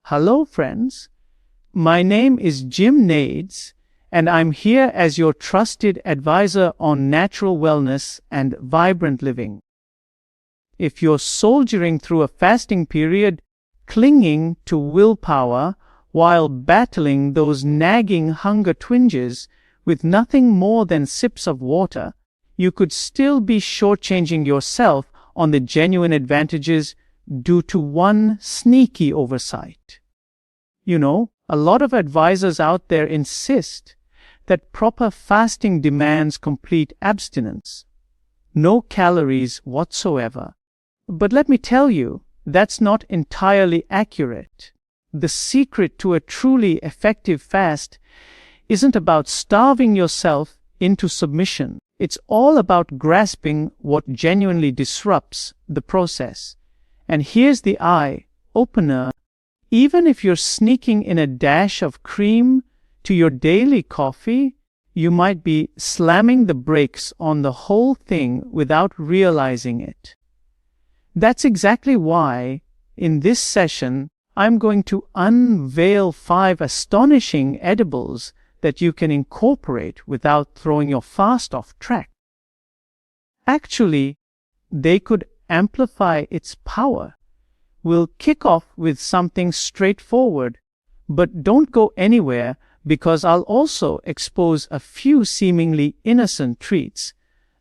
Hello, friends. My name is Jamnadas, and I'm here as your trusted advisor on natural wellness and vibrant living. If you're soldiering through a fasting period, clinging to willpower while battling those nagging hunger twinges with nothing more than sips of water, you could still be shortchanging yourself on the genuine advantages due to one sneaky oversight. A lot of advisors out there insist that proper fasting demands complete abstinence, no calories whatsoever. But let me tell you, that's not entirely accurate. The secret to a truly effective fast isn't about starving yourself into submission. It's all about grasping what genuinely disrupts the process. And here's the eye-opener. Even if you're sneaking in a dash of cream to your daily coffee, you might be slamming the brakes on the whole thing without realizing it. That's exactly why, in this session, I'm going to unveil 5 astonishing edibles that you can incorporate without throwing your fast off track. Actually, they could amplify its power. We'll kick off with something straightforward, but don't go anywhere because I'll also expose a few seemingly innocent treats,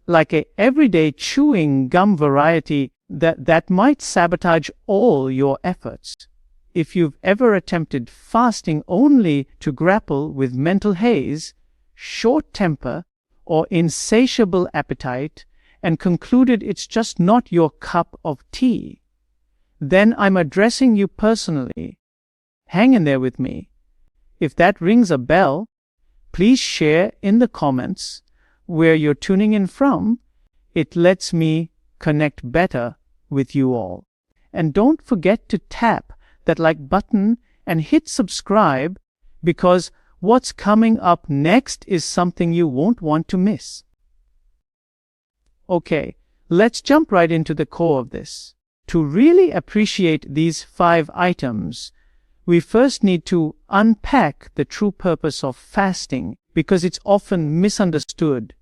like a everyday chewing gum variety that might sabotage all your efforts. If you've ever attempted fasting only to grapple with mental haze, short temper, or insatiable appetite, and concluded it's just not your cup of tea, then I'm addressing you personally. Hang in there with me. If that rings a bell, please share in the comments where you're tuning in from. It lets me connect better with you all. And don't forget to tap that like button and hit subscribe, because what's coming up next is something you won't want to miss. Okay, let's jump right into the core of this. To really appreciate these 5 items, we first need to unpack the true purpose of fasting, because it's often misunderstood.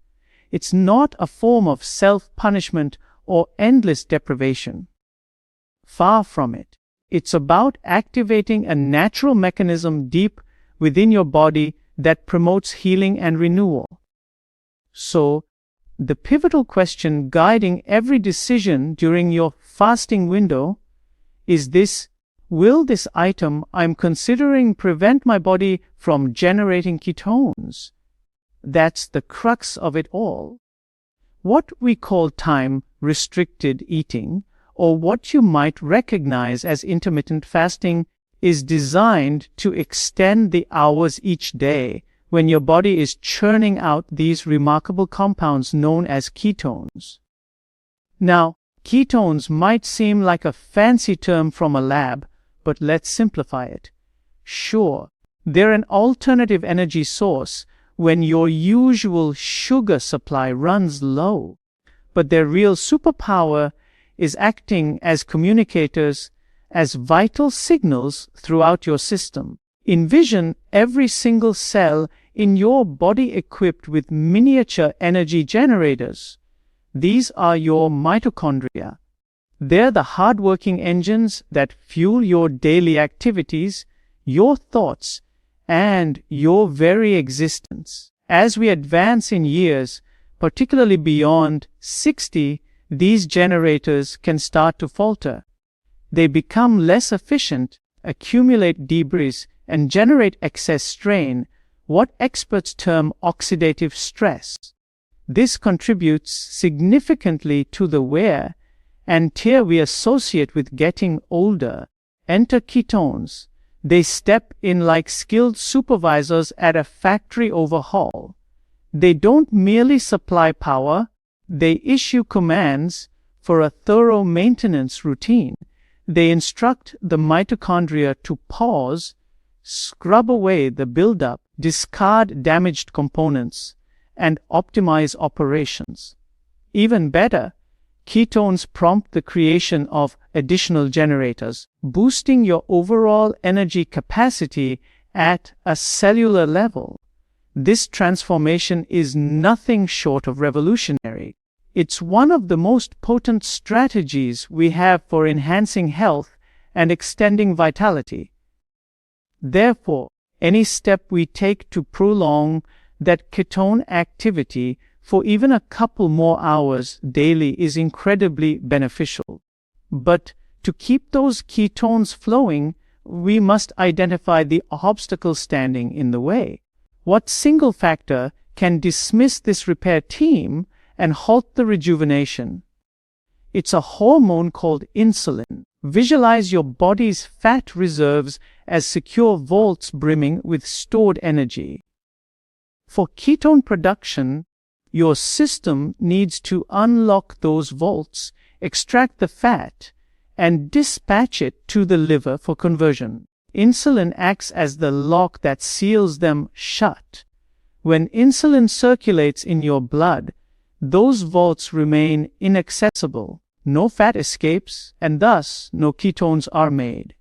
It's not a form of self-punishment or endless deprivation. Far from it. It's about activating a natural mechanism deep within your body that promotes healing and renewal. So, the pivotal question guiding every decision during your fasting window is this: will this item I'm considering prevent my body from generating ketones? That's the crux of it all. What we call time-restricted eating, or what you might recognize as intermittent fasting, is designed to extend the hours each day when your body is churning out these remarkable compounds known as ketones. Now, ketones might seem like a fancy term from a lab, but let's simplify it. Sure, they're an alternative energy source when your usual sugar supply runs low, but their real superpower is acting as communicators, as vital signals throughout your system. Envision every single cell in your body equipped with miniature energy generators. These are your mitochondria. They're the hard-working engines that fuel your daily activities, your thoughts, and your very existence. As we advance in years, particularly beyond 60, these generators can start to falter. They become less efficient, accumulate debris, and generate excess strain, what experts term oxidative stress. This contributes significantly to the wear and tear we associate with getting older. Enter ketones. They step in like skilled supervisors at a factory overhaul. They don't merely supply power, they issue commands for a thorough maintenance routine. They instruct the mitochondria to pause, scrub away the buildup, discard damaged components, and optimize operations. Even better, ketones prompt the creation of additional generators, boosting your overall energy capacity at a cellular level. This transformation is nothing short of revolutionary. It's one of the most potent strategies we have for enhancing health and extending vitality. Therefore, any step we take to prolong that ketone activity for even a couple more hours daily is incredibly beneficial. But to keep those ketones flowing, we must identify the obstacle standing in the way. What single factor can dismiss this repair team and halt the rejuvenation? It's a hormone called insulin. Visualize your body's fat reserves as secure vaults brimming with stored energy. For ketone production, your system needs to unlock those vaults, extract the fat, and dispatch it to the liver for conversion. Insulin acts as the lock that seals them shut. When insulin circulates in your blood, those vaults remain inaccessible. No fat escapes, and thus no ketones are made.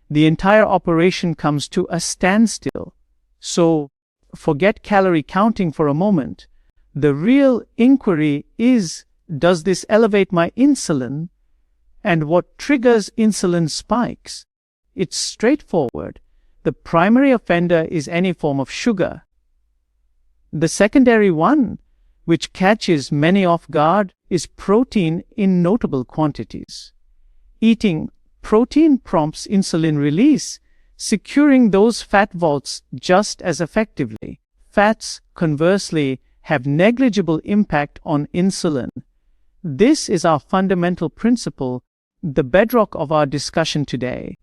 The entire operation comes to a standstill. So, forget calorie counting for a moment. The real inquiry is, does this elevate my insulin? And what triggers insulin spikes? It's straightforward. The primary offender is any form of sugar. The secondary one, which catches many off guard, is protein in notable quantities. Eating protein prompts insulin release, securing those fat vaults just as effectively. Fats, conversely, have negligible impact on insulin. This is our fundamental principle, the bedrock of our discussion today.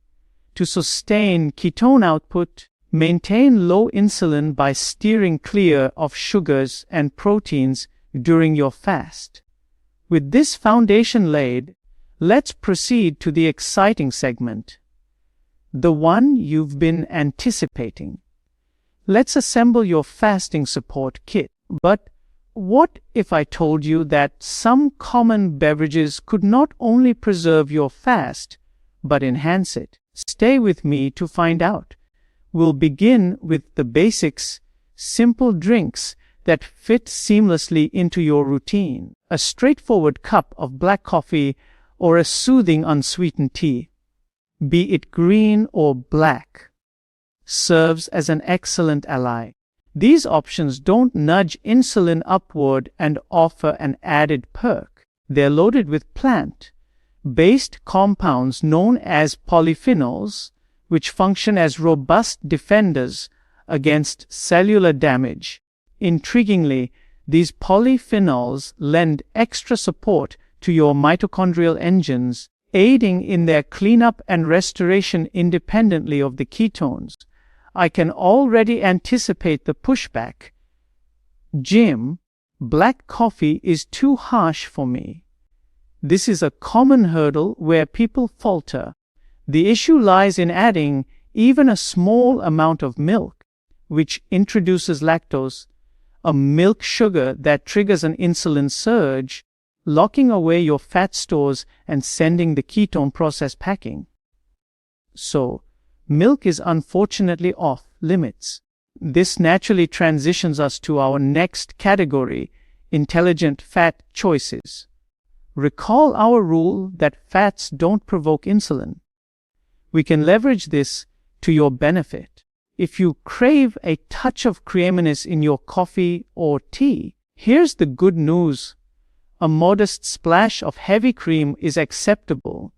To sustain ketone output, maintain low insulin by steering clear of sugars and proteins during your fast. With this foundation laid, let's proceed to the exciting segment, the one you've been anticipating. Let's assemble your fasting support kit. But what if I told you that some common beverages could not only preserve your fast, but enhance it? Stay with me to find out. We'll begin with the basics, simple drinks that fit seamlessly into your routine. A straightforward cup of black coffee or a soothing unsweetened tea, be it green or black, serves as an excellent ally. These options don't nudge insulin upward and offer an added perk. They're loaded with plant-based compounds known as polyphenols, which function as robust defenders against cellular damage. Intriguingly, these polyphenols lend extra support to your mitochondrial engines, aiding in their cleanup and restoration independently of the ketones. I can already anticipate the pushback. Jim, black coffee is too harsh for me. This is a common hurdle where people falter. The issue lies in adding even a small amount of milk, which introduces lactose, a milk sugar that triggers an insulin surge, locking away your fat stores and sending the ketone process packing. So, milk is unfortunately off limits. This naturally transitions us to our next category, intelligent fat choices. Recall our rule that fats don't provoke insulin. We can leverage this to your benefit. If you crave a touch of creaminess in your coffee or tea, here's the good news. A modest splash of heavy cream is acceptable.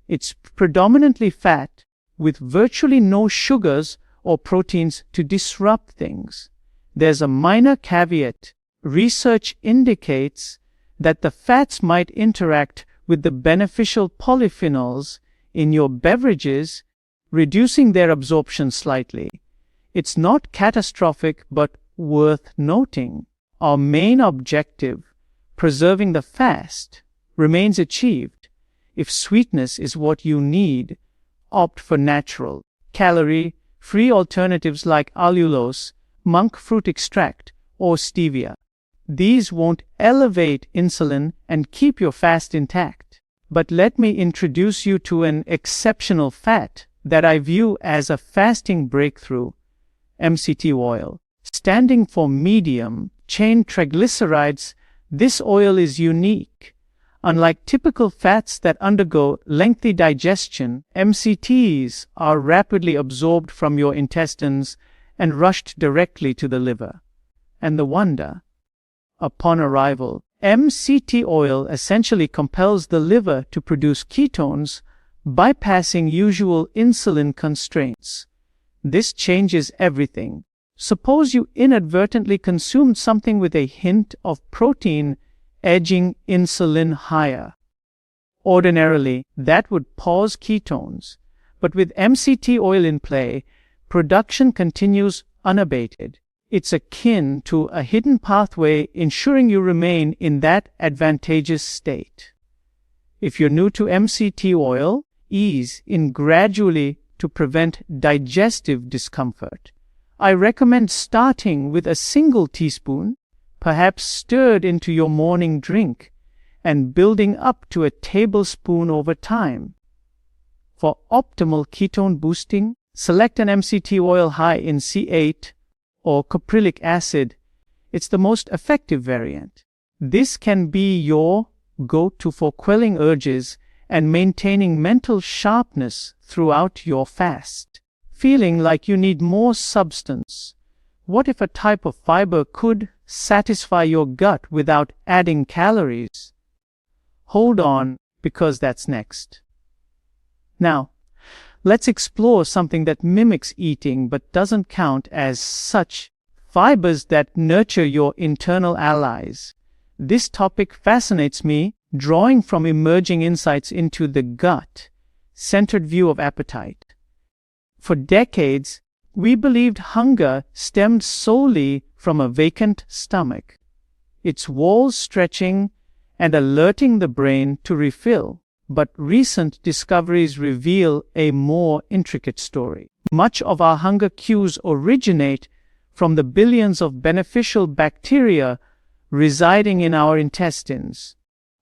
It's predominantly fat, with virtually no sugars or proteins to disrupt things. There's a minor caveat. Research indicates that the fats might interact with the beneficial polyphenols in your beverages, reducing their absorption slightly. It's not catastrophic, but worth noting. Our main objective, preserving the fast, remains achieved. If sweetness is what you need, opt for natural, calorie-free alternatives like allulose, monk fruit extract, or stevia. These won't elevate insulin and keep your fast intact. But let me introduce you to an exceptional fat that I view as a fasting breakthrough, MCT oil. Standing for medium-chain triglycerides, this oil is unique. Unlike typical fats that undergo lengthy digestion, MCTs are rapidly absorbed from your intestines and rushed directly to the liver. And the wonder? Upon arrival, MCT oil essentially compels the liver to produce ketones, bypassing usual insulin constraints. This changes everything. Suppose you inadvertently consumed something with a hint of protein, edging insulin higher. Ordinarily, that would pause ketones, but with MCT oil in play, production continues unabated. It's akin to a hidden pathway ensuring you remain in that advantageous state. If you're new to MCT oil, ease in gradually to prevent digestive discomfort. I recommend starting with a single teaspoon, perhaps stirred into your morning drink, and building up to a tablespoon over time. For optimal ketone boosting, select an MCT oil high in C8 or caprylic acid. It's the most effective variant. This can be your go-to for quelling urges and maintaining mental sharpness throughout your fast. Feeling like you need more substance? What if a type of fiber could satisfy your gut without adding calories? Hold on, because that's next. Now, let's explore something that mimics eating but doesn't count as such: fibers that nurture your internal allies. This topic fascinates me, drawing from emerging insights into the gut-centered view of appetite. For decades, we believed hunger stemmed solely from a vacant stomach, its walls stretching and alerting the brain to refill. But recent discoveries reveal a more intricate story. Much of our hunger cues originate from the billions of beneficial bacteria residing in our intestines,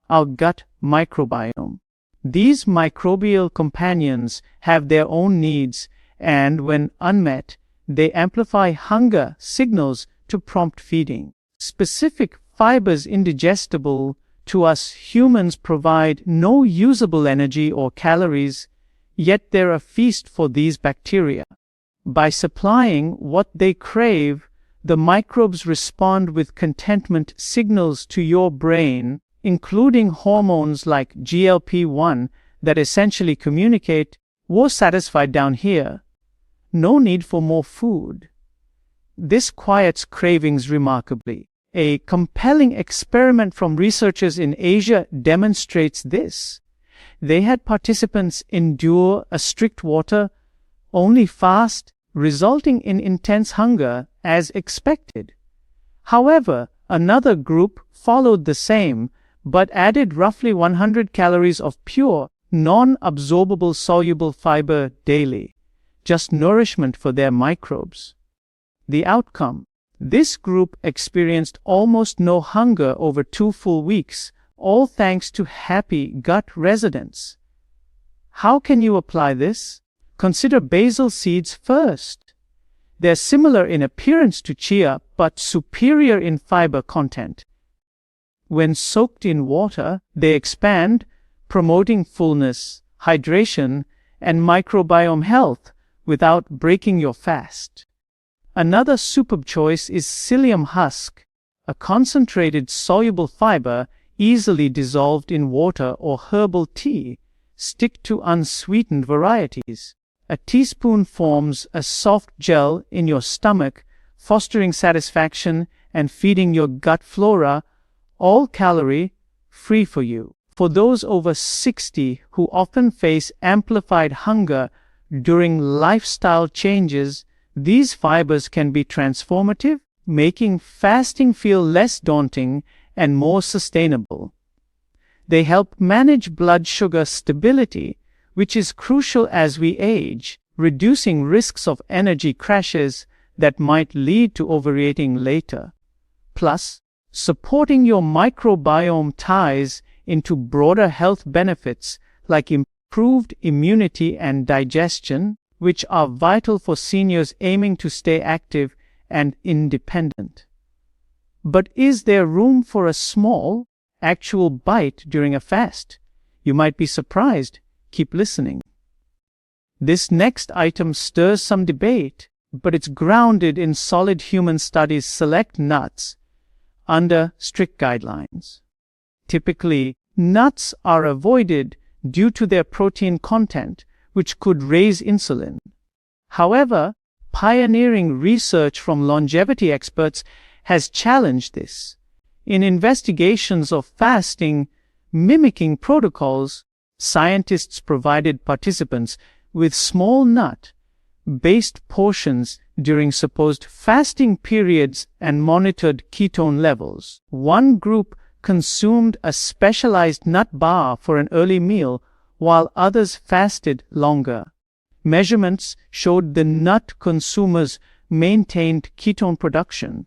our gut microbiome. These microbial companions have their own needs, and when unmet, they amplify hunger signals to prompt feeding. Specific fibers indigestible to us humans provide no usable energy or calories, yet they're a feast for these bacteria. By supplying what they crave, the microbes respond with contentment signals to your brain, including hormones like GLP-1 that essentially communicate, "We're satisfied down here. No need for more food." This quiets cravings remarkably. A compelling experiment from researchers in Asia demonstrates this. They had participants endure a strict water-only fast, resulting in intense hunger as expected. However, another group followed the same, but added roughly 100 calories of pure, non-absorbable soluble fiber daily, just nourishment for their microbes. The outcome: this group experienced almost no hunger over 2 full weeks, all thanks to happy gut residents. How can you apply this? Consider basil seeds first. They're similar in appearance to chia, but superior in fiber content. When soaked in water, they expand, promoting fullness, hydration, and microbiome health without breaking your fast. Another superb choice is psyllium husk, a concentrated soluble fiber easily dissolved in water or herbal tea. Stick to unsweetened varieties. A teaspoon forms a soft gel in your stomach, fostering satisfaction and feeding your gut flora, all calorie-free for you. For those over 60 who often face amplified hunger during lifestyle changes, these fibers can be transformative, making fasting feel less daunting and more sustainable. They help manage blood sugar stability, which is crucial as we age, reducing risks of energy crashes that might lead to overeating later. Plus, supporting your microbiome ties into broader health benefits like improved immunity and digestion, which are vital for seniors aiming to stay active and independent. But is there room for a small, actual bite during a fast? You might be surprised. Keep listening. This next item stirs some debate, but it's grounded in solid human studies. Select nuts under strict guidelines. Typically, nuts are avoided due to their protein content, which could raise insulin. However, pioneering research from longevity experts has challenged this. In investigations of fasting mimicking protocols, scientists provided participants with small nut-based portions during supposed fasting periods and monitored ketone levels. One group consumed a specialized nut bar for an early meal, while others fasted longer. Measurements showed the nut consumers maintained ketone production.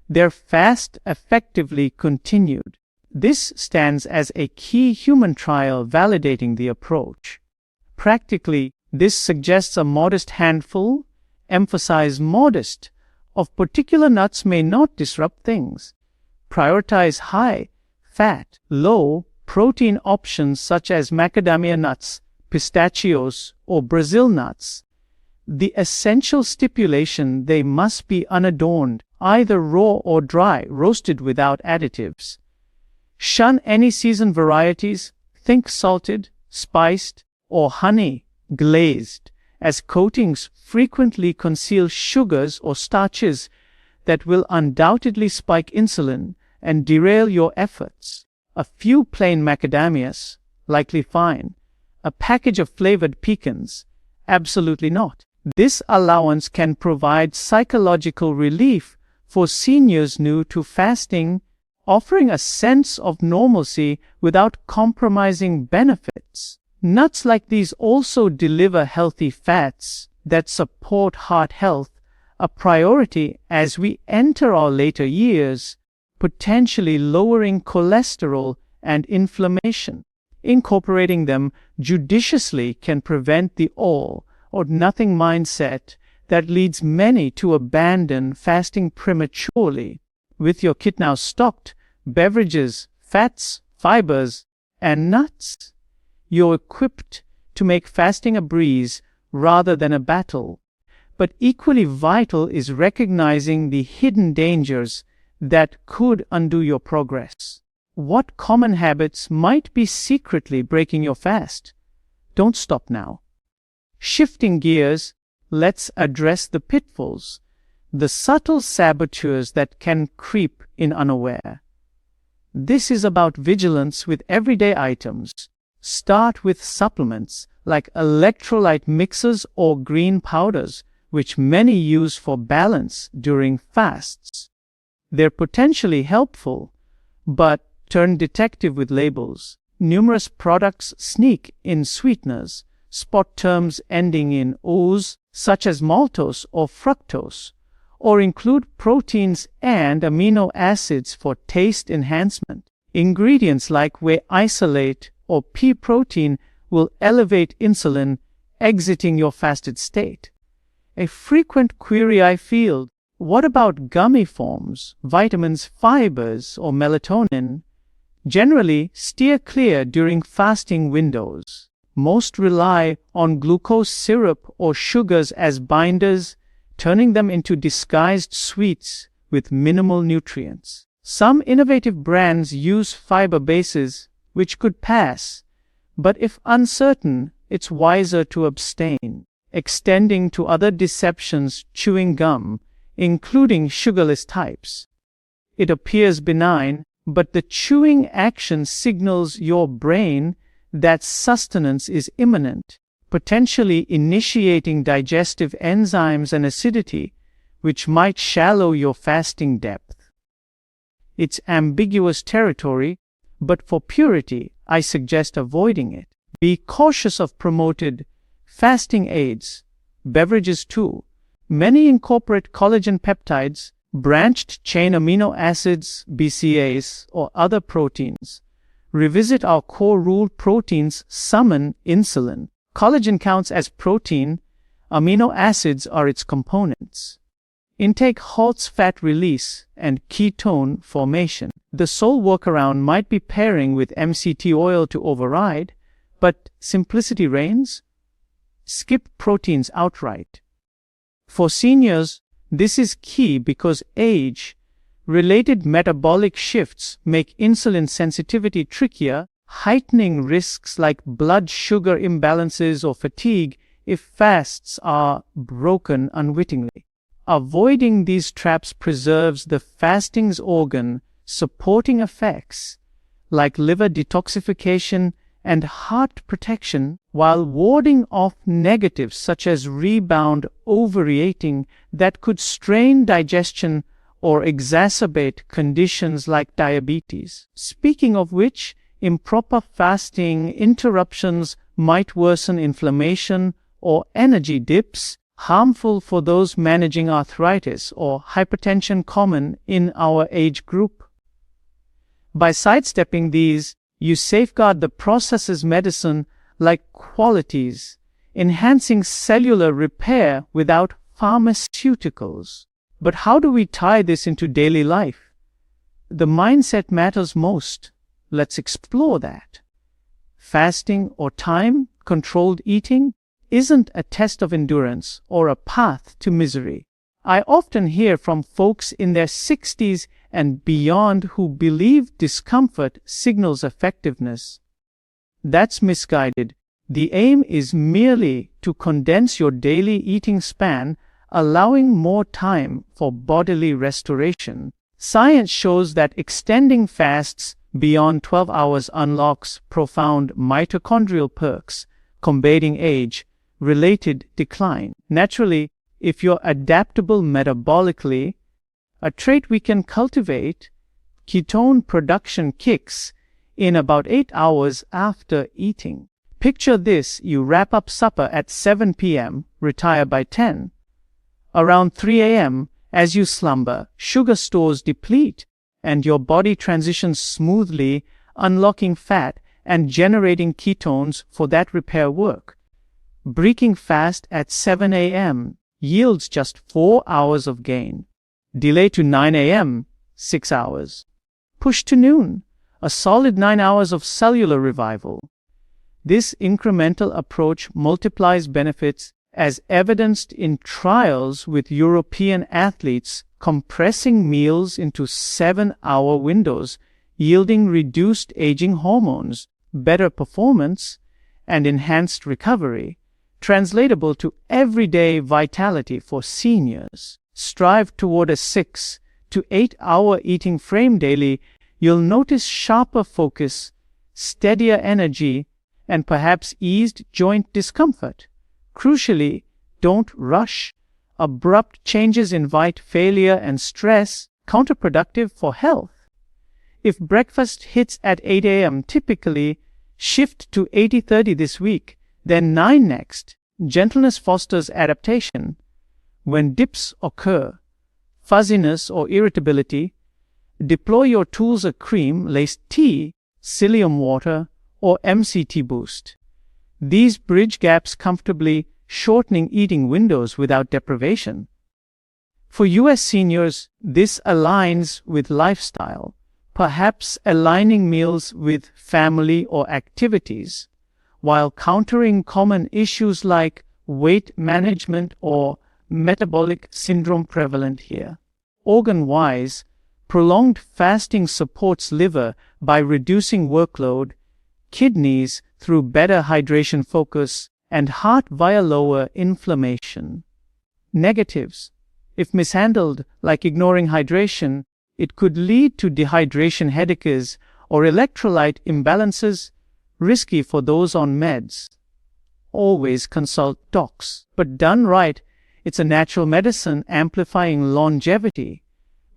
Their fast effectively continued. This stands as a key human trial validating the approach. Practically, this suggests a modest handful, emphasize modest, of particular nuts may not disrupt things. Prioritize high-fat, low-protein options such as macadamia nuts, pistachios, or Brazil nuts. The essential stipulation: they must be unadorned, either raw or dry, roasted without additives. Shun any seasoned varieties, think salted, spiced, or honey glazed, as coatings frequently conceal sugars or starches that will undoubtedly spike insulin and derail your efforts. A few plain macadamias, likely fine. A package of flavored pecans, absolutely not. This allowance can provide psychological relief for seniors new to fasting, offering a sense of normalcy without compromising benefits. Nuts like these also deliver healthy fats that support heart health, a priority as we enter our later years, potentially lowering cholesterol and inflammation. Incorporating them judiciously can prevent the all or nothing mindset that leads many to abandon fasting prematurely. With your kit now stocked, beverages, fats, fibers, and nuts, you're equipped to make fasting a breeze rather than a battle. But equally vital is recognizing the hidden dangers that could undo your progress. What common habits might be secretly breaking your fast? Don't stop now. Shifting gears, let's address the pitfalls, the subtle saboteurs that can creep in unaware. This is about vigilance with everyday items. Start with supplements like electrolyte mixes or green powders, which many use for balance during fasts. They're potentially helpful, but turn detective with labels. Numerous products sneak in sweeteners, spot terms ending in "-ose", such as maltose or fructose, or include proteins and amino acids for taste enhancement. Ingredients like whey isolate or pea protein will elevate insulin, exiting your fasted state. A frequent query I field: what about gummy forms, vitamins, fibers, or melatonin? Generally, steer clear during fasting windows. Most rely on glucose syrup or sugars as binders, turning them into disguised sweets with minimal nutrients. Some innovative brands use fiber bases, which could pass, but if uncertain, it's wiser to abstain. Extending to other deceptions: chewing gum, including sugarless types. It appears benign, but the chewing action signals your brain that sustenance is imminent, potentially initiating digestive enzymes and acidity, which might shallow your fasting depth. It's ambiguous territory, but for purity, I suggest avoiding it. Be cautious of promoted fasting aids, beverages too. Many incorporate collagen peptides, branched chain amino acids, BCAAs, or other proteins. revisit our core rule: proteins summon insulin. Collagen counts as protein, amino acids are its components. Intake halts fat release and ketone formation. The sole workaround might be pairing with MCT oil to override, but simplicity reigns. Skip proteins outright. For seniors, this is key because age-related metabolic shifts make insulin sensitivity trickier, heightening risks like blood sugar imbalances or fatigue if fasts are broken unwittingly. Avoiding these traps preserves the fasting's organ supporting effects like liver detoxification and heart protection, while warding off negatives such as rebound overeating that could strain digestion or exacerbate conditions like diabetes. Speaking of which, improper fasting interruptions might worsen inflammation or energy dips, harmful for those managing arthritis or hypertension common in our age group. By sidestepping these, you safeguard the process's medicine-like qualities, enhancing cellular repair without pharmaceuticals. But how do we tie this into daily life? The mindset matters most. Let's explore that. Fasting or time-controlled eating isn't a test of endurance or a path to misery. I often hear from folks in their 60s and beyond who believe discomfort signals effectiveness. That's misguided. The aim is merely to condense your daily eating span, allowing more time for bodily restoration. Science shows that extending fasts beyond 12 hours unlocks profound mitochondrial perks, combating age-related decline. Naturally, if you're adaptable metabolically, a trait we can cultivate, ketone production kicks in about 8 hours after eating. Picture this: you wrap up supper at 7 p.m., retire by 10. Around 3 a.m., as you slumber, sugar stores deplete, and your body transitions smoothly, unlocking fat and generating ketones for that repair work. Breaking fast at 7 a.m. yields just 4 hours of gain. Delay to 9 a.m., 6 hours. Push to noon, a solid 9 hours of cellular revival. This incremental approach multiplies benefits, as evidenced in trials with European athletes compressing meals into 7-hour windows, yielding reduced aging hormones, better performance, and enhanced recovery, translatable to everyday vitality for seniors. Strive toward a 6 to 8 hour eating frame daily. You'll notice sharper focus, steadier energy, and perhaps eased joint discomfort. Crucially, don't rush. Abrupt changes invite failure and stress, counterproductive for health. If breakfast hits at 8 a.m. typically, shift to 80-30 this week, then 9 next. Gentleness fosters adaptation. When dips occur, fuzziness or irritability, deploy your tools: a cream-laced tea, psyllium water, or MCT boost. These bridge gaps comfortably, shortening eating windows without deprivation. For U.S. seniors, this aligns with lifestyle, perhaps aligning meals with family or activities, while countering common issues like weight management or metabolic syndrome prevalent here. Organ-wise, prolonged fasting supports liver by reducing workload, kidneys through better hydration focus, and heart via lower inflammation. Negatives: if mishandled, like ignoring hydration, it could lead to dehydration headaches or electrolyte imbalances, risky for those on meds. Always consult docs. But done right, it's a natural medicine amplifying longevity.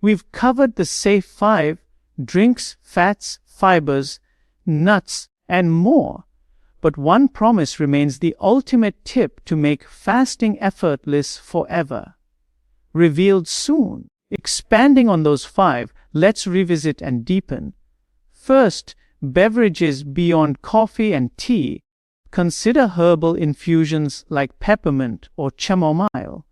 We've covered the safe 5: drinks, fats, fibers, nuts, and more. But one promise remains: the ultimate tip to make fasting effortless forever. Revealed soon. Expanding on those 5, let's revisit and deepen. First, beverages beyond coffee and tea, consider herbal infusions like peppermint or chamomile.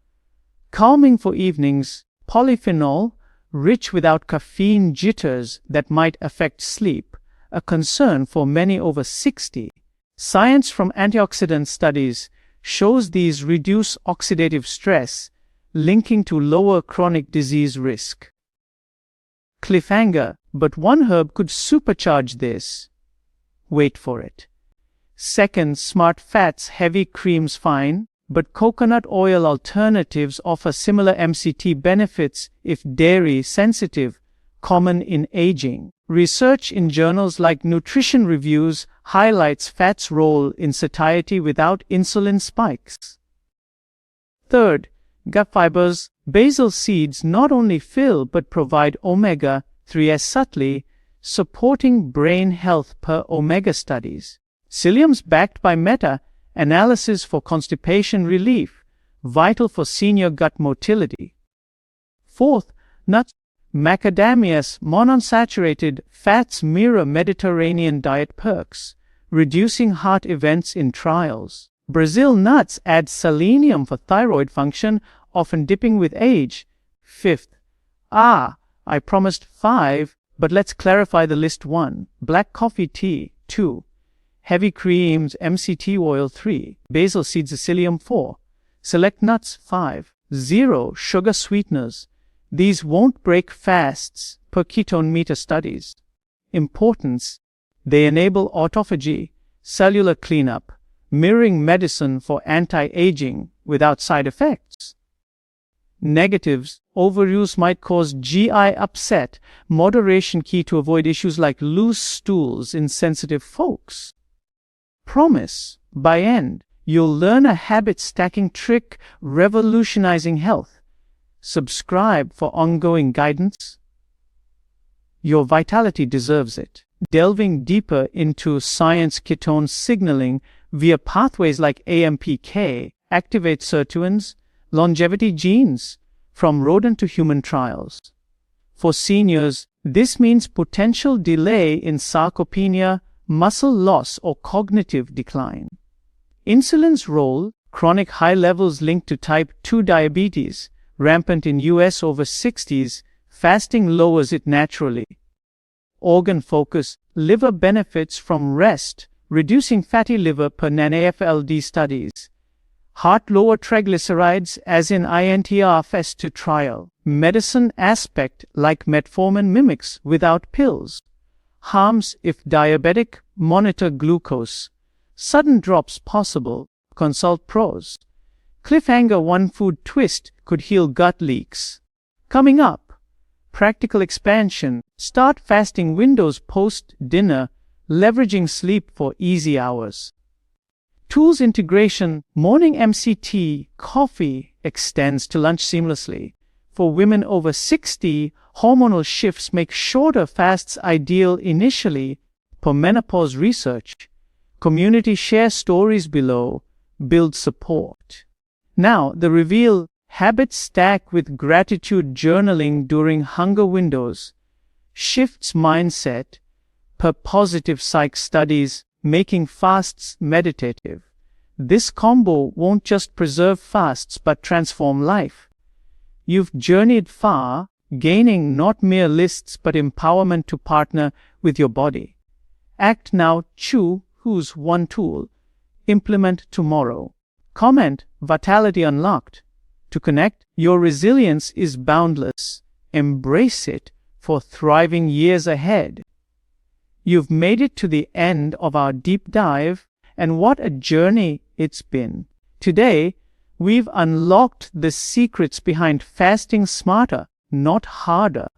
Calming for evenings, polyphenol, rich without caffeine jitters that might affect sleep, a concern for many over 60. Science from antioxidant studies shows these reduce oxidative stress, linking to lower chronic disease risk. Cliffhanger, but one herb could supercharge this. Wait for it. Second, smart fats, heavy creams fine, but coconut oil alternatives offer similar MCT benefits if dairy sensitive, common in aging. Research in journals like Nutrition Reviews highlights fat's role in satiety without insulin spikes. Third, gut fibers. Basil seeds not only fill but provide omega-3s subtly, supporting brain health per omega studies. Psyllium's backed by meta-analysis for constipation relief, vital for senior gut motility. Fourth, nuts. Macadamia's monounsaturated fats mirror Mediterranean diet perks, reducing heart events in trials. Brazil nuts add selenium for thyroid function, often dipping with age. Fifth, I promised 5, but let's clarify the list. 1. Black coffee tea. 2. Heavy creams, MCT oil. 3. Basil seeds, psyllium. 4. Select nuts. 5. 0. Sugar sweeteners. These won't break fasts per ketone meter studies. Importance: they enable autophagy, cellular cleanup, mirroring medicine for anti-aging without side effects. Negatives: overuse might cause GI upset, moderation key to avoid issues like loose stools in sensitive folks. Promise: by end, you'll learn a habit stacking trick revolutionizing health. Subscribe for ongoing guidance. Your vitality deserves it. Delving deeper into science, ketone signaling via pathways like AMPK activate sirtuins, longevity genes, from rodent to human trials. For seniors, this means potential delay in sarcopenia, muscle loss, or cognitive decline. Insulin's role: chronic high levels linked to type 2 diabetes, rampant in US over 60s, fasting lowers it naturally. Organ focus: liver benefits from rest, reducing fatty liver per NAFLD studies. Heart: lower triglycerides as in INTRFS2 trial. Medicine aspect: like metformin mimics without pills. Harms: if diabetic, monitor glucose. Sudden drops possible, consult pros. Cliffhanger: one food twist could heal gut leaks. Coming up, practical expansion: start fasting windows post-dinner, leveraging sleep for easy hours. Tools integration: morning MCT coffee extends to lunch seamlessly. For women over 60, hormonal shifts make shorter fasts ideal initially, per menopause research. Community share stories below, build support. Now, the reveal: habit stack with gratitude journaling during hunger windows. Shifts mindset, per positive psych studies, making fasts meditative. This combo won't just preserve fasts but transform life. You've journeyed far, gaining not mere lists but empowerment to partner with your body. Act now, choose one tool, implement tomorrow. Comment: Vitality Unlocked. To connect, your resilience is boundless. Embrace it for thriving years ahead. You've made it to the end of our deep dive, and what a journey it's been. Today, we've unlocked the secrets behind fasting smarter, not harder,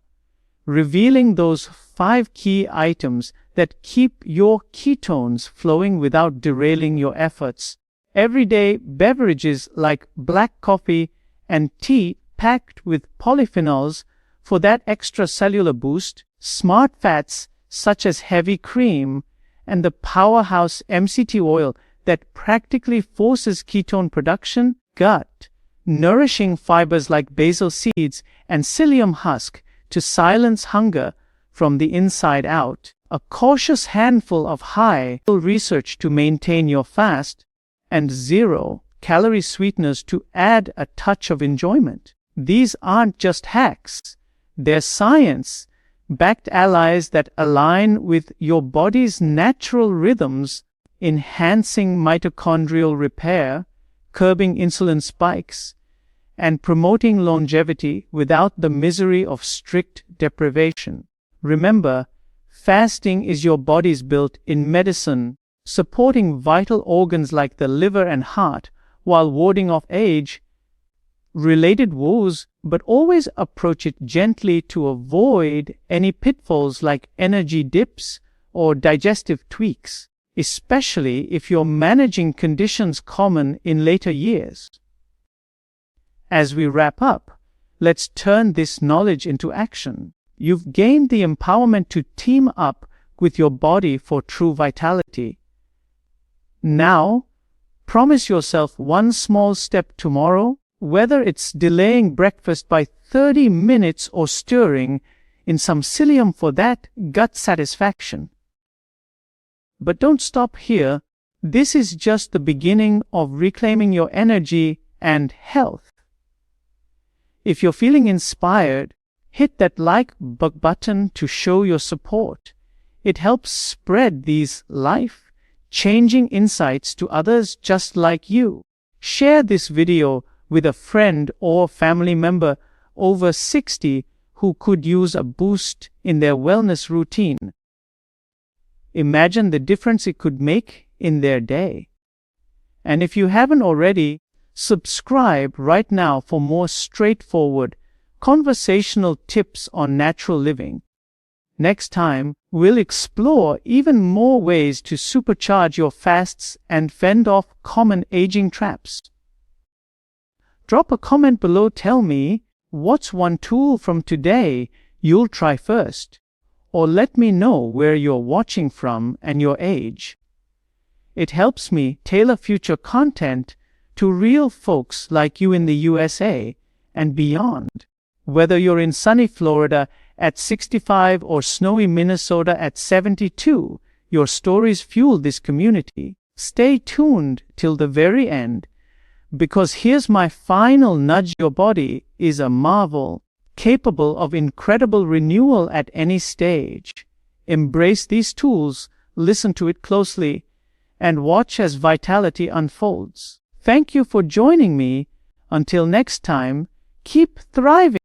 revealing those 5 key items that keep your ketones flowing without derailing your efforts. Everyday beverages like black coffee and tea packed with polyphenols for that extra cellular boost, smart fats such as heavy cream, and the powerhouse MCT oil that practically forces ketone production. Gut nourishing fibers like basil seeds and psyllium husk to silence hunger from the inside out. a cautious handful of high research to maintain your fast, and 0-calorie sweeteners to add a touch of enjoyment. These aren't just hacks. They're science-backed allies that align with your body's natural rhythms, enhancing mitochondrial repair, curbing insulin spikes, and promoting longevity without the misery of strict deprivation. Remember, fasting is your body's built-in medicine, supporting vital organs like the liver and heart while warding off age-related woes, but always approach it gently to avoid any pitfalls like energy dips or digestive tweaks, especially if you're managing conditions common in later years. As we wrap up, let's turn this knowledge into action. You've gained the empowerment to team up with your body for true vitality. Now, promise yourself one small step tomorrow, whether it's delaying breakfast by 30 minutes or stirring in some psyllium for that gut satisfaction. But don't stop here. This is just the beginning of reclaiming your energy and health. If you're feeling inspired, hit that like button to show your support. It helps spread these life-changing insights to others just like you. Share this video with a friend or family member over 60 who could use a boost in their wellness routine. Imagine the difference it could make in their day. And if you haven't already, subscribe right now for more straightforward, conversational tips on natural living. Next time, we'll explore even more ways to supercharge your fasts and fend off common aging traps. Drop a comment below. Tell me, what's one tool from today you'll try first? Or let me know where you're watching from and your age. It helps me tailor future content to real folks like you in the USA and beyond. Whether you're in sunny Florida at 65 or snowy Minnesota at 72, your stories fuel this community. Stay tuned till the very end, because here's my final nudge: your body is a marvel, capable of incredible renewal at any stage. Embrace these tools, listen to it closely, and watch as vitality unfolds. Thank you for joining me. Until next time, keep thriving.